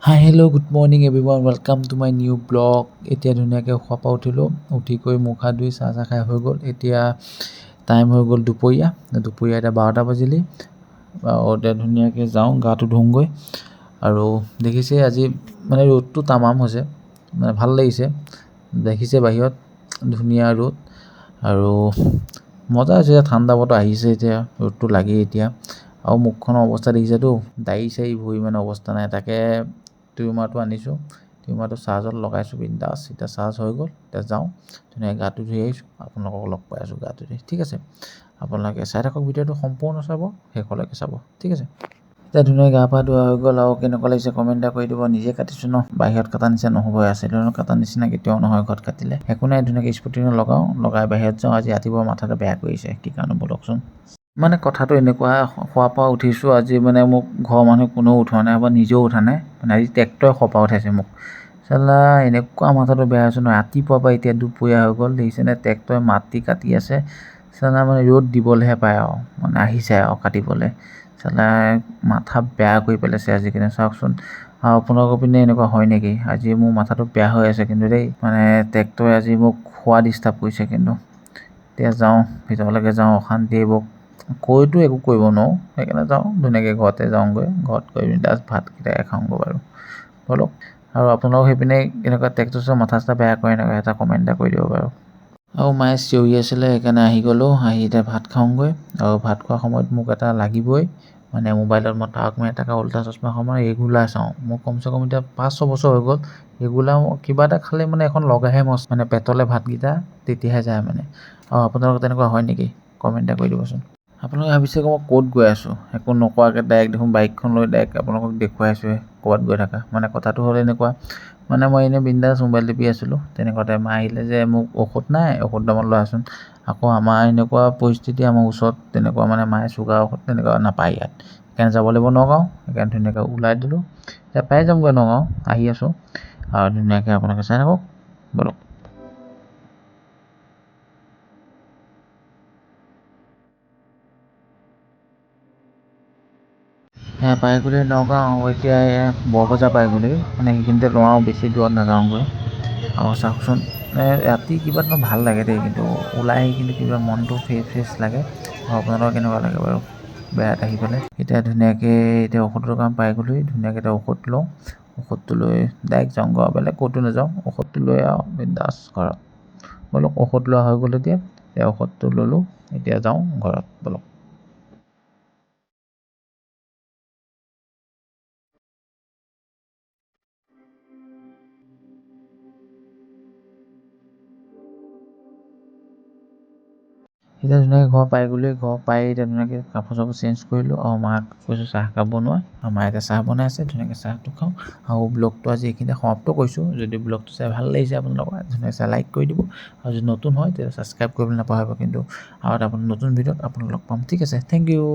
Hi hello' good morning everyone welcome to my new blog. এতিয়া ধুনীয়াকৈ শুৱাৰ পৰা উঠিলোঁ, উঠি কৰি মুখ হাত ধুই চাহ খাই হৈ গ'ল। এতিয়া টাইম হৈ গ'ল দুপৰীয়া এতিয়া 12টা বাজিলেই। এতিয়া ধুনীয়াকৈ যাওঁ গাটো ধুওঁগৈ। আৰু দেখিছে আজি মানে ৰ'দটো তামাম হৈছে, মানে ভাল লাগিছে। দেখিছে বাহিৰত ধুনীয়া ৰ'দ আৰু মজা হৈছে। ঠাণ্ডা বতৰ আহিছে, এতিয়া ৰ'দটো লাগেই এতিয়া। আৰু মুখখনৰ অৱস্থা দেখিছেতো, দাড়ি চাৰি ভৰি মানে অৱস্থা নাই। তাকে টিউমাৰটো আনিছোঁ, টিউমাৰটো চাৰ্জত লগাইছোঁ বিন্দাছ। এতিয়া চাৰ্জ হৈ গ'ল, এতিয়া যাওঁ ধুনীয়াকৈ গাটো ধুই আহিছোঁ। আপোনালোকক লগ পাই আছোঁ গাটো ধুই, ঠিক আছে। আপোনালোকে চাই থাকক ভিডিঅ'টো, সম্পূৰ্ণ চাব, শেষলৈকে চাব, ঠিক আছে। এতিয়া ধুনীয়াকৈ গা পা ধোৱা হৈ গ'ল। আৰু কেনেকুৱা লাগিছে কমেণ্ট এটা কৰি দিব। নিজে কাটিছোঁ ন, বাহিৰত কটা নিচিনা নহ'বই, আছিলেনৰ কটা নিচিনা কেতিয়াও নহয় ঘৰত কাটিলে। একো নাই, ধুনীয়াকৈ স্পৰ্টিং লগাই বাহিৰত যাওঁ। আজি ৰাতিপুৱা মাথাটো বেয়া কৰিছে, কি কাৰণে বলকচোন। মানে কথাটো এনেকুৱা, শুৱাৰ পৰা উঠিছোঁ আজি, মানে মোক ঘৰৰ মানুহ কোনেও উঠোৱা নাই বা নিজেও উঠা নাই। মানে আজি ট্ৰেক্টৰে শুৱাৰ পৰা উঠাইছে মোক। চালা এনেকুৱা মাথাটো বেয়া হৈছে ন, ৰাতিপুৱাৰ পৰা এতিয়া দুপৰীয়া হৈ গ'ল। দেখিছেনে ট্ৰেক্টৰে মাটি কাটি আছে। চালা মানে ৰ'দ দিবলৈহে পায় আৰু, মানে আহিছে আৰু কাটিবলৈ। চালা মাথা বেয়া কৰি পেলাইছে আজিকালি, চাওকচোন। আৰু আপোনালোকৰ পিনে এনেকুৱা হয় নেকি? আজি মোৰ মাথাটো বেয়া হৈ আছে কিন্তু দেই, মানে ট্ৰেক্টৰে আজি মোক খোৱা ডিষ্টাৰ্ব কৰিছে কিন্তু। এতিয়া যাওঁ ভিতৰলৈকে যাওঁ, অশান্তি এইবোৰ কৈতো একো কৰিব নোৱাৰোঁ, সেইকাৰণে যাওঁ ধুনীয়াকৈ ঘৰতে যাওঁগৈ। ঘৰত গৈ বিন্দাছ ভাতকেইটাকে খাওঁগৈ বাৰু বলক। আৰু আপোনালোক সেইপিনে এনেকুৱা ট্ৰেক্টৰ মাথা চাথা বেয়া কৰে এনেকুৱা, এটা কমেণ্ট এটা কৰি দিব বাৰু। আৰু মায়ে চিঞৰি আছিলে, সেইকাৰণে আহি গ'লোঁ। আহি এতিয়া ভাত খাওঁগৈ। আৰু ভাত খোৱাৰ সময়ত মোক এটা লাগিবই, মানে মোবাইলত মই তাৰক মেহতা উল্টা চশমাখন মই ৰেগুলাৰ চাওঁ। মোৰ কমচে কম এতিয়া 5-6 বছৰ হৈ গ'ল ৰেগুলাৰ। কিবা এটা খালে মানে এখন লগাইহে মই মানে পেটলৈ ভাতকেইটা তেতিয়াহে যায় মানে। আৰু আপোনালোকৰ তেনেকুৱা হয় নেকি? কমেণ্ট এটা কৰি দিবচোন। আপোনালোকে ভাবিছে মই ক'ত গৈ আছোঁ, একো নকৰাকৈ ডাইৰেক্ট দেখোন বাইকখন লৈ ডাইৰেক্ট আপোনালোকক দেখুৱাইছোঁহে ক'ৰবাত গৈ থাকা। মানে কথাটো হ'ল এনেকুৱা, মানে মই এনেই বিন্দাছ মোবাইল টিপি আছিলোঁ, তেনেকুৱাতে মা আহিলে যে মোক ঔষধ নাই, ঔষধ দুটামান লৈ আহচোন। আকৌ আমাৰ এনেকুৱা পৰিস্থিতি, আমাৰ ওচৰত তেনেকুৱা মানে মায়ে চুগাৰ ঔষধ তেনেকুৱা নাপায় ইয়াত, সেইকাৰণে যাব লাগিব নগাঁও। সেইকাৰণে ধুনীয়াকৈ ওলাই দিলোঁ, এতিয়া পাই যামগৈ নগাঁও, আহি আছোঁ। আৰু ধুনীয়াকৈ আপোনালোকে চাই থাকক বলক। পাই গ'লে নগাঁও, এতিয়া বৰবজাৰ পাই গ'লে, মানে সেইখিনিতে লওঁ আৰু বেছি দূৰত নাযাওঁগৈ। আৰু চাওকচোন ৰাতি কিবা এটা ভাল লাগে দেই, কিন্তু ওলাই আহি কিন্তু কিবা মনটো ফ্ৰেছ লাগে। আৰু আপোনালোকৰ কেনেকুৱা লাগে বাৰু বেয়াত আহি পেলাই। এতিয়া ধুনীয়াকৈ এতিয়া ঔষধৰ দোকান পাই গ'লোহি, ধুনীয়াকৈ এতিয়া ঔষধ লওঁ। ঔষধটো লৈ ডাইৰেক্ট যাওঁগৈ আৰু, বেলেগ ক'তো নাযাওঁ। ঔষধটো লৈ আৰু বিন্দাছ ঘৰত বলক। ঔষধ লোৱা হৈ গ'ল, এতিয়া ঔষধটো ল'লোঁ, এতিয়া যাওঁ ঘৰত বলক। এতিয়া ধুনীয়াকৈ ঘৰ পাই গ'লোহি। ঘৰ পাই এতিয়া ধুনীয়াকৈ কাপোৰ চাপোৰ চেঞ্জ কৰিলোঁ। আৰু মাক কৈছোঁ চাহকাপ বনোৱা, আৰু মায়ে এতিয়া চাহ বনাই আছে, ধুনীয়াকৈ চাহটো খাওঁ। আৰু ব্লগটো আজি এইখিনিতে সমাপ্ত কৰিছোঁ। যদি ব্লগটো চাই ভাল লাগিছে আপোনালোকৰ, ধুনীয়াকৈ চাই লাইক কৰি দিব। আৰু যদি নতুন হয় তেতিয়া ছাবস্ক্ৰাইব কৰিবলৈ নাপাহৰিব কিন্তু। আৰু এটা নতুন ভিডিঅ'ত আপোনাক লগ পাম, ঠিক আছে। Thank U.